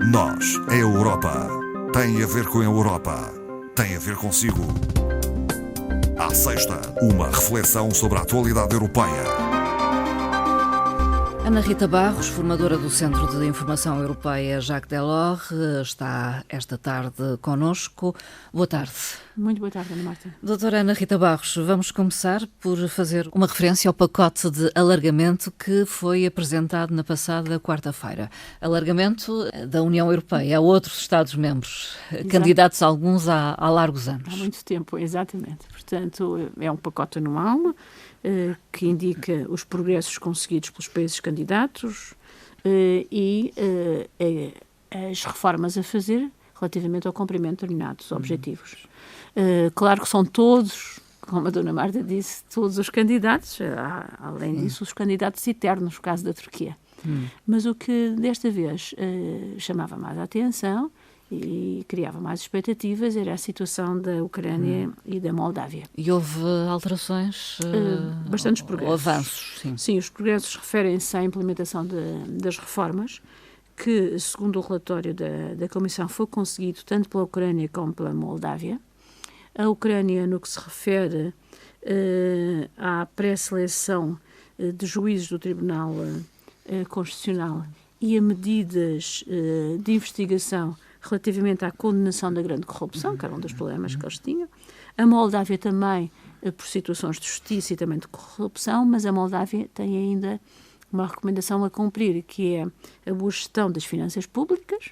Nós, a Europa, tem a ver com a Europa, tem a ver consigo. À sexta, uma reflexão sobre a atualidade europeia. Ana Rita Barros, formadora do Centro de Informação Europeia Jacques Delors, está esta tarde connosco. Boa tarde. Muito boa tarde, Ana Marta. Doutora Ana Rita Barros, vamos começar por fazer uma referência ao pacote de alargamento que foi apresentado na passada quarta-feira. Alargamento da União Europeia a outros Estados-membros, candidatos alguns há largos anos. Há muito tempo, exatamente. Portanto, é um pacote anual que indica os progressos conseguidos pelos países candidatos e as reformas a fazer relativamente ao cumprimento de determinados objetivos. Claro que são todos, como a Dona Marta disse, todos os candidatos, além disso, os candidatos eternos, no caso da Turquia. Mas o que desta vez chamava mais a atenção e criava mais expectativas era a situação da Ucrânia e da Moldávia. E houve alterações? Bastantes progressos. Ou avanços, sim. Sim, os progressos referem-se à implementação das reformas que, segundo o relatório da Comissão, foi conseguido tanto pela Ucrânia como pela Moldávia. A Ucrânia, no que se refere à pré-seleção de juízes do Tribunal Constitucional e a medidas de investigação relativamente à condenação da grande corrupção, que era um dos problemas que eles tinham. A Moldávia também, por situações de justiça e também de corrupção, mas a Moldávia tem ainda uma recomendação a cumprir, que é a boa gestão das finanças públicas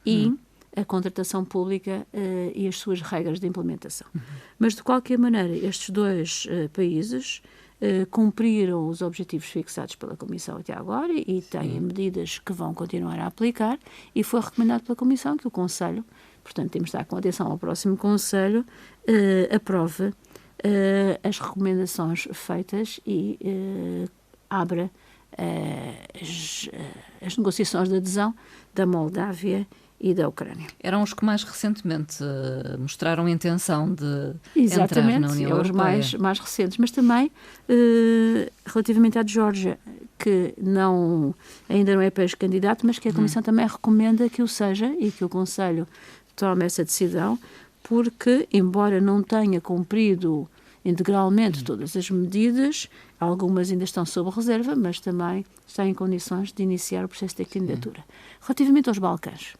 e a contratação pública e as suas regras de implementação. Mas, de qualquer maneira, estes dois países cumpriram os objetivos fixados pela Comissão até agora e têm medidas que vão continuar a aplicar, e foi recomendado pela Comissão que o Conselho, portanto temos de estar com atenção ao próximo Conselho, aprove as recomendações feitas e abra as negociações de adesão da Moldávia e da Ucrânia. Eram os que mais recentemente mostraram intenção de entrar na União Europeia. Os mais recentes, mas também relativamente à Geórgia, que ainda não é país candidato, mas que a Comissão também recomenda que o seja e que o Conselho tome essa decisão, porque, embora não tenha cumprido integralmente todas as medidas, algumas ainda estão sob reserva, mas também está em condições de iniciar o processo de candidatura. Relativamente aos Balcãs,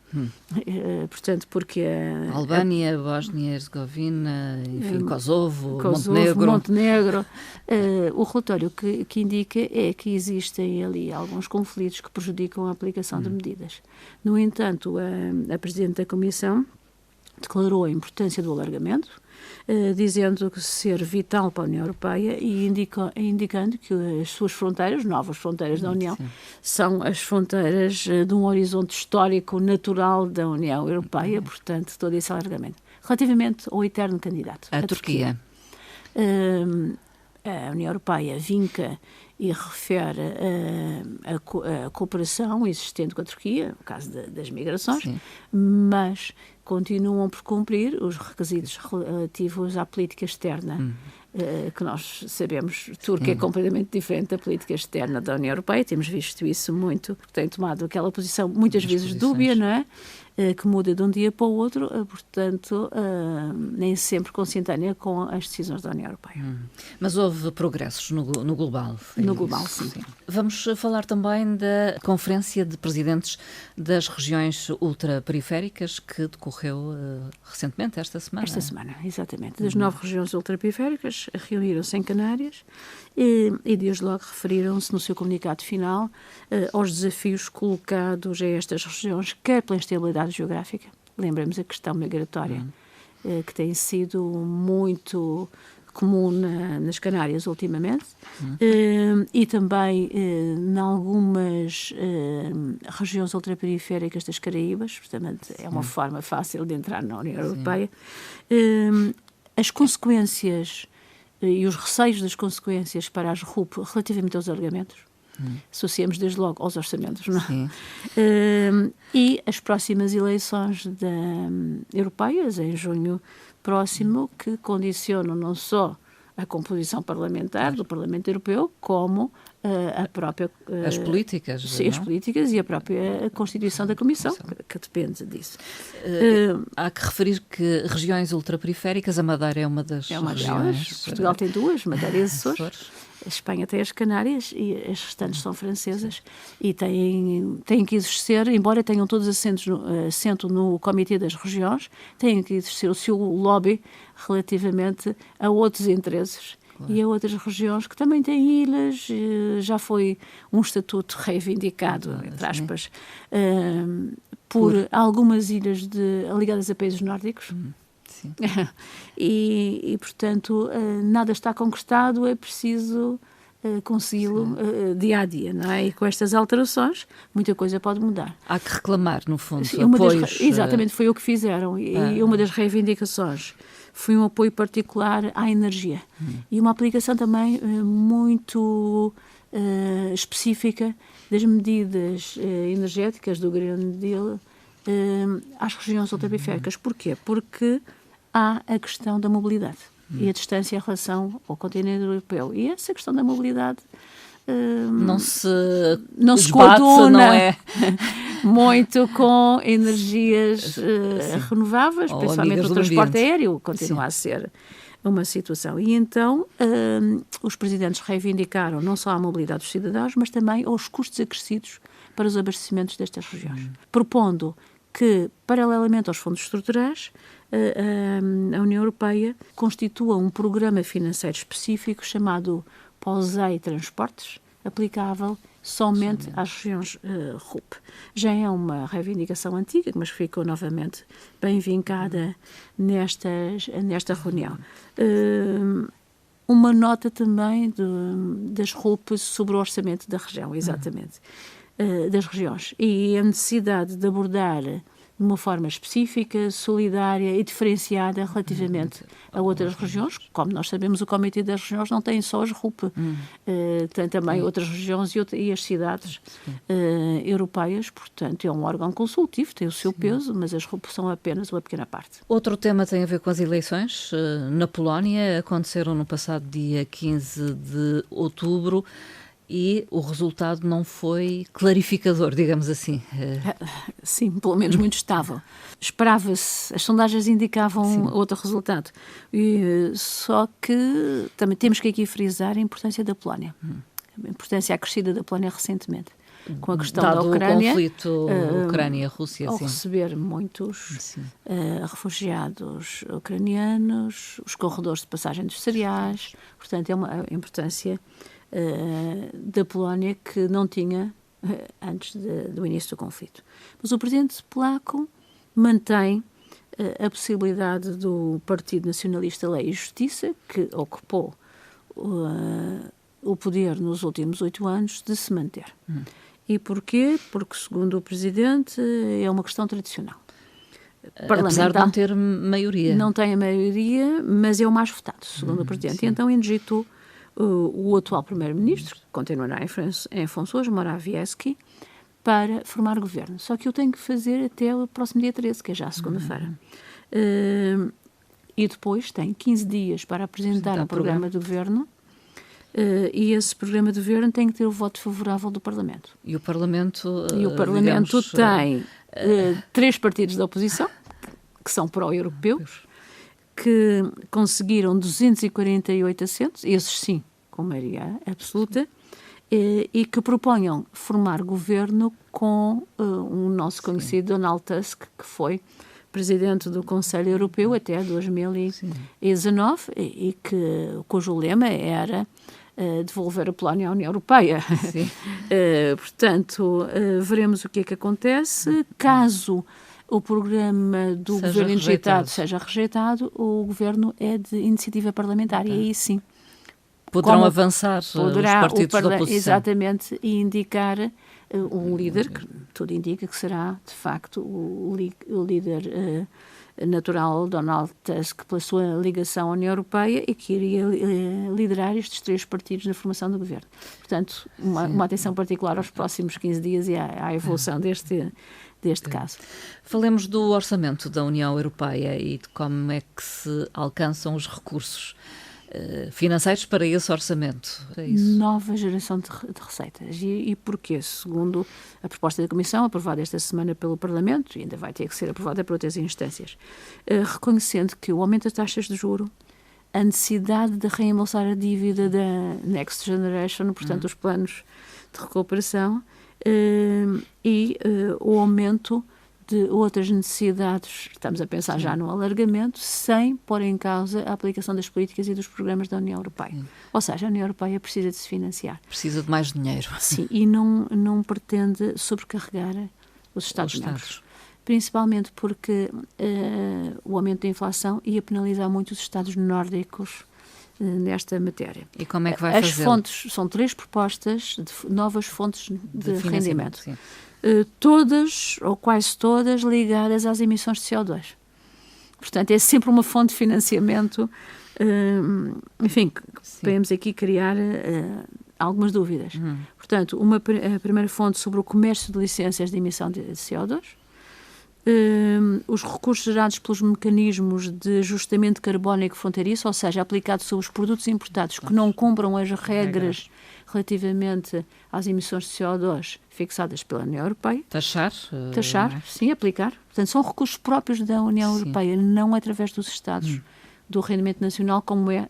portanto, porque a Albânia, Bósnia, Herzegovina, enfim, Kosovo, Montenegro. O relatório que indica é que existem ali alguns conflitos que prejudicam a aplicação de medidas. No entanto, a Presidente da Comissão declarou a importância do alargamento, dizendo que ser vital para a União Europeia e indicando que as suas fronteiras, novas fronteiras da União, são as fronteiras de um horizonte histórico natural da União Europeia, portanto, todo esse alargamento. Relativamente ao eterno candidato, a Turquia. A União Europeia vinca e refere a cooperação existente com a Turquia, no caso das migrações, mas continuam por cumprir os requisitos relativos à política externa, que nós sabemos, Turquia é completamente diferente da política externa da União Europeia, temos visto isso muito, tem tomado aquela posição muitas vezes dúbia, não é? Que muda de um dia para o outro, portanto, nem sempre consentânea com as decisões da União Europeia. Mas houve progressos no global. No global, sim. Vamos falar também da Conferência de Presidentes das Regiões Ultraperiféricas, que decorreu recentemente, esta semana. Esta semana, exatamente. Das 9 regiões ultraperiféricas reuniram-se em Canárias e desde logo referiram-se no seu comunicado final aos desafios colocados a estas regiões, quer pela instabilidade geográfica, lembramos a questão migratória, que tem sido muito comum nas Canárias ultimamente, e também em algumas regiões ultraperiféricas das Caraíbas, portanto é uma forma fácil de entrar na União Europeia. As consequências e os receios das consequências para as RUP relativamente aos alargamentos, associamos desde logo aos orçamentos, não é? E as próximas eleições europeias, em junho próximo, que condicionam não só a composição parlamentar do Parlamento Europeu, como a própria... As políticas. Sim, as políticas e a própria Constituição da Comissão, que depende disso. Há que referir que regiões ultraperiféricas, a Madeira é uma das é uma regiões. delas. Portugal tem duas, Madeira e Açores. A Espanha tem as Canárias e as restantes são francesas e têm que exercer, embora tenham todos assento no Comitê das Regiões, têm que exercer o seu lobby relativamente a outros interesses. Claro. E a outras regiões que também têm ilhas, já foi um estatuto reivindicado, entre aspas, por algumas ilhas ligadas a países nórdicos. Sim. E, portanto, nada está conquistado, é preciso consegui-lo dia a dia, não é? E com estas alterações, muita coisa pode mudar. Há que reclamar, no fundo, apoios. Exatamente, foi o que fizeram. E uma das reivindicações foi um apoio particular à energia. E uma aplicação também muito específica das medidas energéticas do Green Deal às regiões ultraperiféricas. Porquê? Porque há a questão da mobilidade e a distância em relação ao continente europeu. E essa questão da mobilidade não se coaduna, não é? Muito com energias renováveis, principalmente o transporte aéreo, continua a ser uma situação. E então os presidentes reivindicaram não só a mobilidade dos cidadãos, mas também os custos acrescidos para os abastecimentos destas regiões, propondo que, paralelamente aos fundos estruturais, a União Europeia constitua um programa financeiro específico chamado POSEI Transportes, aplicável somente às regiões RUP. Já é uma reivindicação antiga, mas ficou novamente bem vincada nesta reunião. Uma nota também das RUP sobre o orçamento da região, exatamente, das regiões. E a necessidade de abordar de uma forma específica, solidária e diferenciada relativamente a outras regiões. Como nós sabemos, o Comitê das Regiões não tem só as RUP, tem também outras regiões e as cidades europeias, portanto é um órgão consultivo, tem o seu peso, mas as RUP são apenas uma pequena parte. Outro tema tem a ver com as eleições. Na Polónia aconteceram no passado dia 15 de outubro, e o resultado não foi clarificador, digamos assim. Sim, pelo menos muito estável. Esperava-se, as sondagens indicavam outro resultado. Só que também temos que aqui frisar a importância da Polónia. A importância acrescida da Polónia recentemente. Com a questão da Ucrânia. O conflito Ucrânia-Rússia, ao receber muitos refugiados ucranianos, os corredores de passagem dos cereais. Portanto, é uma importância da Polónia que não tinha antes do início do conflito. Mas o presidente polaco mantém a possibilidade do Partido Nacionalista Lei e Justiça, que ocupou o poder nos últimos 8 anos, de se manter. E porquê? Porque, segundo o presidente, é uma questão tradicional. Apesar de não ter maioria. Não tem a maioria, mas é o mais votado, segundo o presidente. E então indigitou o atual primeiro-ministro, que continuará em funções, Morawiecki, para formar governo. Só que eu tenho que fazer até o próximo dia 13, que é já a segunda-feira. E depois tem 15 dias para apresentar um programa de governo, e esse programa de governo tem que ter o voto favorável do Parlamento. E o Parlamento, digamos, tem 3 partidos da oposição, que são pró-europeus, que conseguiram 248 assentos, esses sim, com maioria absoluta, e que proponham formar governo com o nosso conhecido Donald Tusk, que foi presidente do Conselho Europeu até 2019, cujo lema era devolver a Polónia à União Europeia. Portanto, veremos o que é que acontece. Caso o programa do governo indigitado seja rejeitado, o governo é de iniciativa parlamentar e aí sim poderão avançar os partidos da oposição. Exatamente, e indicar um líder, que tudo indica que será, de facto, o líder natural, Donald Tusk, pela sua ligação à União Europeia, e que iria liderar estes 3 partidos na formação do governo. Portanto, uma atenção particular aos próximos 15 dias e à evolução deste caso. Falemos do orçamento da União Europeia e de como é que se alcançam os recursos. financeiros para esse orçamento. É isso. Nova geração de receitas. E porquê? Segundo a proposta da Comissão, aprovada esta semana pelo Parlamento, e ainda vai ter que ser aprovada por outras instâncias, reconhecendo que o aumento das taxas de juro, a necessidade de reembolsar a dívida da Next Generation, portanto, os planos de recuperação, e o aumento de outras necessidades, estamos a pensar já no alargamento, sem pôr em causa a aplicação das políticas e dos programas da União Europeia. Ou seja, a União Europeia precisa de se financiar. Precisa de mais dinheiro. Sim, e não pretende sobrecarregar os Estados-membros. Principalmente porque o aumento da inflação ia penalizar muito os Estados nórdicos nesta matéria. E como é que vai fazer? As fontes, são 3 propostas de novas fontes de rendimento. Sim. Todas, ou quase todas, ligadas às emissões de CO2. Portanto, é sempre uma fonte de financiamento, enfim, podemos aqui criar algumas dúvidas. Portanto, a primeira fonte sobre o comércio de licenças de emissão de CO2, os recursos gerados pelos mecanismos de ajustamento carbónico fronteiriço, ou seja, aplicados sobre os produtos importados que não cumpram as regras relativamente às emissões de CO2 fixadas pela União Europeia. Taxar, sim, aplicar. Portanto, são recursos próprios da União Europeia, não através dos Estados do rendimento nacional, como é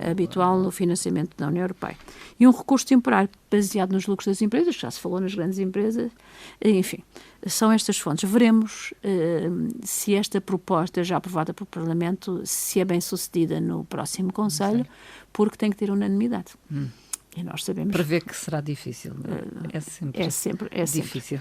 habitual no financiamento da União Europeia. E um recurso temporário baseado nos lucros das empresas, já se falou nas grandes empresas, enfim, são estas fontes. Veremos se esta proposta, já aprovada pelo Parlamento, se é bem sucedida no próximo Conselho, porque tem que ter unanimidade. E nós sabemos... Prevê que será difícil. É sempre difícil.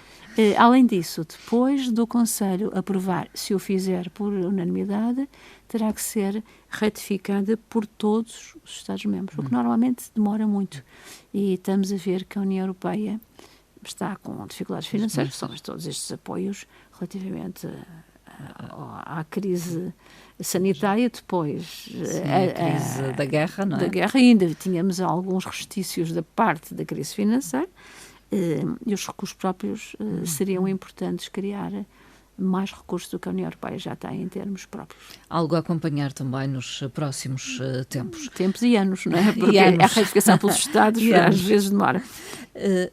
Além disso, depois do Conselho aprovar, se o fizer por unanimidade, terá que ser ratificada por todos os Estados-membros, o que normalmente demora muito. E estamos a ver que a União Europeia está com dificuldades financeiras, são todos estes apoios relativamente à crise sanitária, depois a crise da guerra, não é? Da guerra, ainda tínhamos alguns restícios da parte da crise financeira, e os recursos próprios seriam importantes criar mais recursos do que a União Europeia já tem em termos próprios. Algo a acompanhar também nos próximos tempos. Tempos e anos, não é? Porque a ratificação pelos Estados às vezes demora.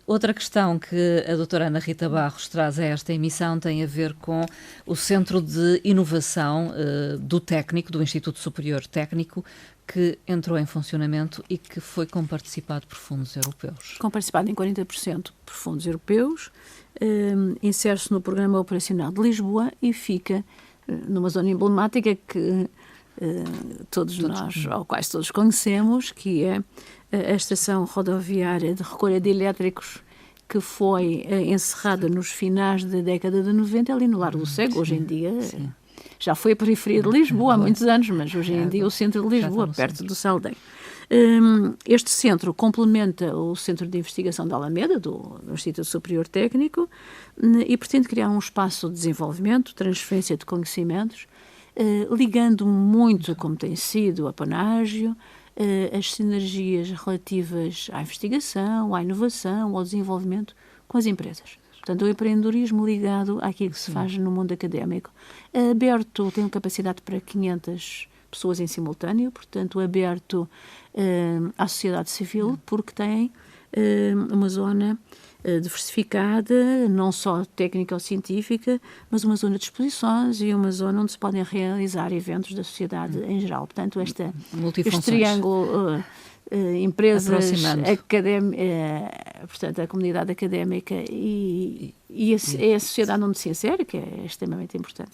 Outra questão que a doutora Ana Rita Barros traz a esta emissão tem a ver com o Centro de Inovação do Técnico, do Instituto Superior Técnico, que entrou em funcionamento e que foi comparticipado por fundos europeus. Comparticipado em 40% por fundos europeus, insere-se no Programa Operacional de Lisboa e fica numa zona emblemática que ou quase todos conhecemos, que é a estação rodoviária de recolha de elétricos, que foi encerrada nos finais da década de 90, ali no Largo do Cego. Hoje em dia já foi a periferia de Lisboa há muitos anos, mas hoje em dia o centro de Lisboa, perto do Saldanha. Este centro complementa o Centro de Investigação de Alameda, do Instituto Superior Técnico, e pretende criar um espaço de desenvolvimento, transferência de conhecimentos, ligando muito, como tem sido a Panágio, as sinergias relativas à investigação, à inovação, ao desenvolvimento com as empresas. Portanto, o empreendedorismo ligado àquilo que se faz no mundo académico. Aberto, tem capacidade para 500 pessoas em simultâneo, portanto, aberto à sociedade civil, porque tem uma zona diversificada, não só técnica ou científica, mas uma zona de exposições e uma zona onde se podem realizar eventos da sociedade em geral. Portanto, este triângulo empresas, portanto, a comunidade académica e a sociedade onde se insere, que é extremamente importante.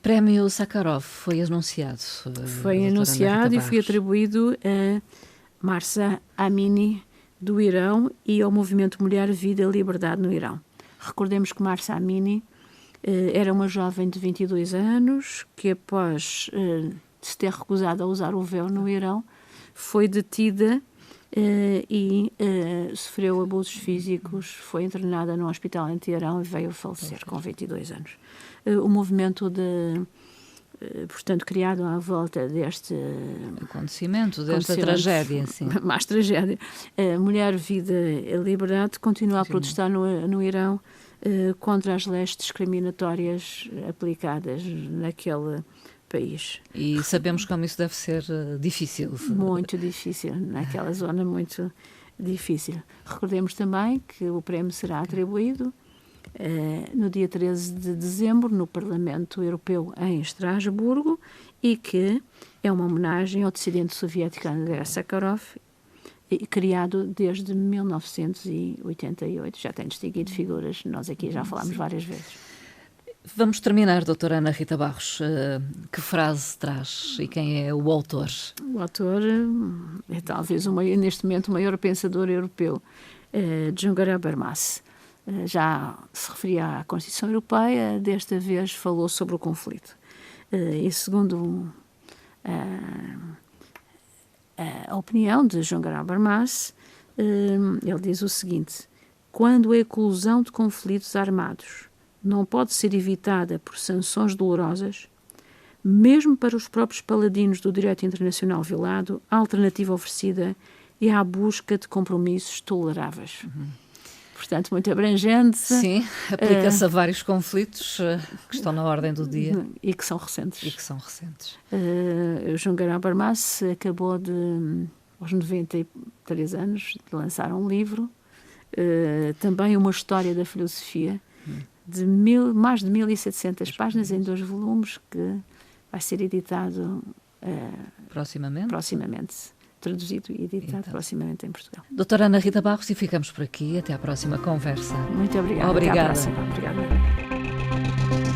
Prémio Sakharov foi anunciado. Foi anunciado e foi atribuído a Mahsa Amini, do Irão, e ao movimento Mulher, Vida e Liberdade no Irão. Recordemos que Mahsa Amini era uma jovem de 22 anos que, após se ter recusado a usar o véu no Irão, foi detida e sofreu abusos físicos, foi internada num hospital em Teherão e veio a falecer com 22 anos. O movimento portanto, criado à volta deste acontecimento, desta tragédia, sim. Mais tragédia. Mulher, Vida e Liberdade continua a protestar no Irão contra as leis discriminatórias aplicadas naquele país. E sabemos como isso deve ser difícil. Muito difícil, naquela zona muito difícil. Recordemos também que o prémio será atribuído no dia 13 de dezembro, no Parlamento Europeu em Estrasburgo, e que é uma homenagem ao dissidente soviético Andrei Sakharov, criado desde 1988. Já tem distinguido figuras, nós aqui já falámos várias vezes. Vamos terminar, doutora Ana Rita Barros. Que frase traz e quem é o autor? O autor é talvez neste momento o maior pensador europeu, Dzhonkar Habermas. Já se referia à Constituição Europeia, desta vez falou sobre o conflito. E segundo a opinião de Dzhonkar Habermas, ele diz o seguinte: quando a eclosão de conflitos armados não pode ser evitada por sanções dolorosas, mesmo para os próprios paladinos do direito internacional violado, a alternativa oferecida é a busca de compromissos toleráveis. Portanto, muito abrangente. Sim, aplica-se a vários conflitos que estão na ordem do dia. E que são recentes. O Dzhonkar Habermas acabou aos 93 anos, de lançar um livro, também uma história da filosofia, de mais de 1.700 páginas, em 2 volumes, que vai ser editado proximamente. Traduzido e editado proximamente em Portugal. Doutora Ana Rita Barros, e ficamos por aqui. Até à próxima conversa. Muito obrigada. Obrigada. Até à próxima. Obrigada.